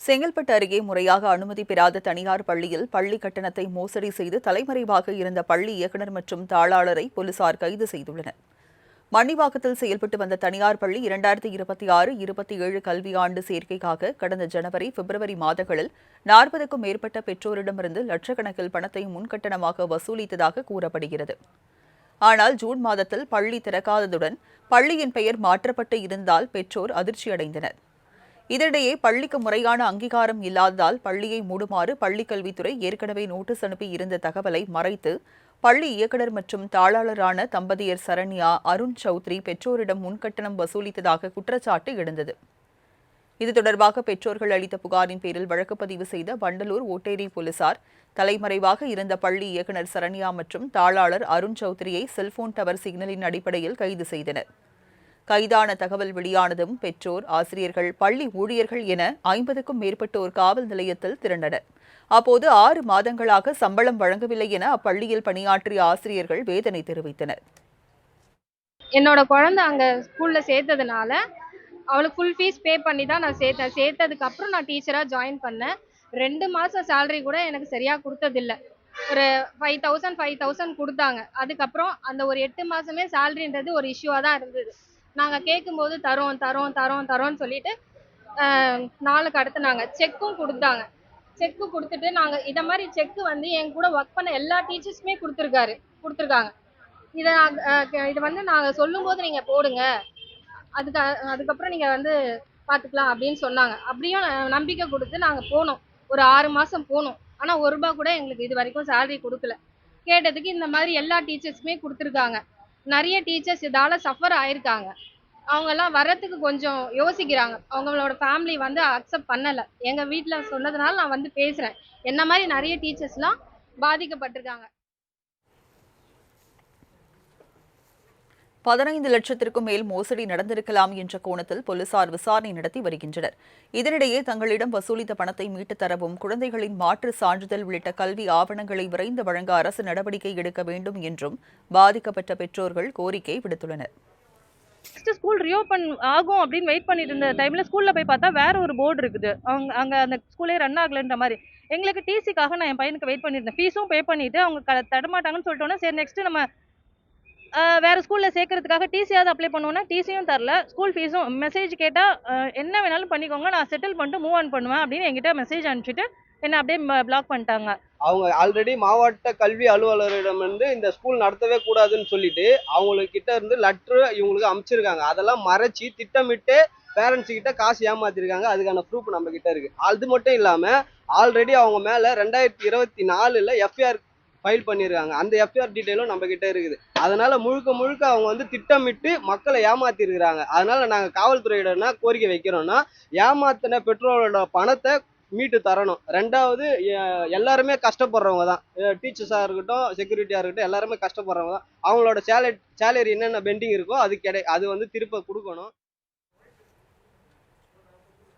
செங்கல்பட்டு அருகே முறையாக அனுமதி பெறாத தனியார் பள்ளியில் பள்ளி கட்டணத்தை மோசடி செய்து தலைமறைவாக இருந்த பள்ளி இயக்குநர் மற்றும் தாளாளரை போலீசார் கைது செய்துள்ளனர். மண்ணிவாக்கத்தில் செயல்பட்டு வந்த தனியார் பள்ளி 2026-27 கல்வியாண்டு சேர்க்கைக்காக கடந்த ஜனவரி, பிப்ரவரி மாதங்களில் 40க்கும் மேற்பட்ட பெற்றோரிடமிருந்து லட்சக்கணக்கில் பணத்தை முன்கட்டணமாக வசூலித்ததாக கூறப்படுகிறது. ஆனால் ஜூன் மாதத்தில் பள்ளி திறக்காததுடன் பள்ளியின் பெயர் மாற்றப்பட்டு இருந்தால் பெற்றோர் அதிர்ச்சியடைந்தனர். இதனிடையே பள்ளிக்கு முறையான அங்கீகாரம் இல்லாததால் பள்ளியை மூடுமாறு பள்ளிக்கல்வித்துறை ஏற்கனவே நோட்டீஸ் அனுப்பி இருந்த தகவலை மறைத்து பள்ளி இயக்குநர் மற்றும் தாளாளரான தம்பதியர் சரண்யா, அருண் சௌத்ரி பெற்றோரிடம் முன்கட்டணம் வசூலித்ததாக குற்றச்சாட்டு எழுந்தது. இது தொடர்பாக பெற்றோர்கள் அளித்த புகாரின் பேரில் வழக்கு பதிவு செய்த வண்டலூர் ஓட்டேரி போலீசார் தலைமறைவாக இருந்த பள்ளி இயக்குநர் சரண்யா மற்றும் தாளாளர் அருண் சௌத்ரியை செல்போன் டவர் சிக்னலின் அடிப்படையில் கைது செய்தனர். கைதான தகவல் வெளியானதும் பெற்றோர், ஆசிரியர்கள், பள்ளி ஊழியர்கள் என 50க்கும் மேற்பட்டோர் காவல் நிலையத்தில் திரண்டனர். அப்போது 6 மாதங்களாக சம்பளம் வழங்கவில்லை என அப்பள்ளியில் பணியாற்றிய ஆசிரியர்கள் வேதனை தெரிவித்தனர். என்னோட குழந்தை அங்க ஸ்கூல்ல சேர்த்ததுனால அவளுக்கு ஃபுல் ஃபீஸ் பே பண்ணி தான் நான் சேர்த்தேன். சேர்த்ததுக்கு அப்புறம் நான் டீச்சரா ஜாயின் பண்ணேன். 2 மாசம் சேலரி கூட எனக்கு சரியா கொடுத்ததில்ல. ஒரு 5000 கொடுத்தாங்க. அதுக்கப்புறம் அந்த ஒரு 8 மாசமே சேலரின்றது ஒரு இஷ்யூவா தான் இருந்தது. நாங்க கேட்கும்போது தரோன்னு சொல்லிட்டு நாளுக்கு அடுத்து செக்கும் கொடுத்தாங்க. செக்கு கொடுத்துட்டு நாங்க இத மாதிரி செக்கு வந்து என் கூட ஒர்க் பண்ண எல்லா டீச்சர்ஸுமே கொடுத்துருக்காங்க. இது வந்து நாங்க சொல்லும் போது நீங்க போடுங்க, அதுக்கப்புறம் நீங்க வந்து பாத்துக்கலாம் அப்படின்னு சொன்னாங்க. அப்படியும் நம்பிக்கை கொடுத்து நாங்க போனோம். ஒரு 6 மாசம் போனோம். ஆனா ₹1 கூட எங்களுக்கு இது வரைக்கும் சேலரி கொடுக்கல. கேட்டதுக்கு இந்த மாதிரி எல்லா டீச்சர்ஸுமே கொடுத்துருக்காங்க. நிறைய டீச்சர்ஸ் இதால சஃபர் ஆயிருக்காங்க. அவங்க எல்லாம் வர்றதுக்கு கொஞ்சம் யோசிக்கிறாங்க. அவங்களோட ஃபேமிலி வந்து அக்செப்ட் பண்ணல. எங்க வீட்ல சொன்னதுனால நான் வந்து பேசுறேன். என்ன மாதிரி நிறைய டீச்சர்ஸ்லாம் பாதிக்கப்பட்டிருக்காங்க. 15 லட்சத்திற்கும் மேல் மோசடி நடந்திருக்கலாம் என்ற கோணத்தில் போலீசார் விசாரணை நடத்தி வருகின்றனர். இதனிடையே தங்களிடம் வசூலித்த பணத்தை மீட்டுத் தரவும், குழந்தைகளின் மாற்று சான்றிதழ் உள்ளிட்ட கல்வி ஆவணங்களை விரைந்து வழங்க அரசு நடவடிக்கை எடுக்க வேண்டும் என்றும் பாதிக்கப்பட்ட பெற்றோர்கள் கோரிக்கை விடுத்துள்ளனர். ஸ்கூல் ரீஓபன் ஆகும் அப்படின்னு வெயிட் பண்ணிட்டு இருந்த டைம்ல ஸ்கூல்ல போய் பார்த்தா வேற ஒரு போர்டு இருக்குது. அங்க அந்த ஸ்கூலே ரன் ஆகலன்ற மாதிரி. எங்களுக்கு டிசிக்காக நான் என் பையனுக்கு வெயிட் பண்ணியிருந்தேன். ஃபீஸும் பே பண்ணிட்டு அவங்க தரமாட்டாங்கன்னு சொல்லிட்டோன்னா சரி நெக்ஸ்ட் நம்ம வேற ஸ்கூல்ல சேர்க்கறதுக்காக டிசியாவது அப்ளை பண்ணுவோம்னா டிசியும் தரல. ஸ்கூல் ஃபீஸும் மெசேஜ் கேட்டா என்ன வேணாலும் பண்ணிக்கோங்க, நான் செட்டில் பண்ணிட்டு மூவ் ஆன் பண்ணுவேன் அப்படின்னு என்கிட்ட மெசேஜ் அனுப்பிச்சிட்டு என்ன அப்படியே பிளாக் பண்ணிட்டாங்க. அவங்க ஆல்ரெடி மாவட்ட கல்வி அலுவலரிடம் இருந்து இந்த ஸ்கூல் நடத்தவே கூடாதுன்னு சொல்லிட்டு அவங்களுக்கு கிட்ட இருந்து லெட்டர் இவங்களுக்கு அமைச்சிருக்காங்க. அதெல்லாம் மறைச்சி திட்டமிட்டு பேரண்ட்ஸ் கிட்ட காசு ஏமாத்திருக்காங்க. அதுக்கான ப்ரூஃப் நம்ம கிட்ட இருக்கு. அது மட்டும் இல்லாம ஆல்ரெடி அவங்க மேல 2024 எஃப்ஐஆர் ஃபைல் பண்ணியிருக்காங்க. அந்த எஃப்ஐஆர் டீட்டெயிலும் நம்ம கிட்ட இருக்குது. அதனால முழுக்க அவங்க வந்து திட்டமிட்டு மக்களை ஏமாத்தி இருக்கிறாங்க. அதனால நாங்க காவல்துறையிடம் கோரிக்கை வைக்கிறோம்னா, ஏமாத்தின பெற்றோரோட பணத்தை மீட்டு தரணும். 2வது எல்லாருமே கஷ்டப்படுறவங்க தான். டீச்சர்ஸா இருக்கட்டும், செக்யூரிட்டியா இருக்கட்டும், எல்லாருமே கஷ்டப்படுறவங்க தான். அவங்களோட சேலரி என்னென்ன பெண்டிங் இருக்கோ அது வந்து திருப்ப கொடுக்கணும்.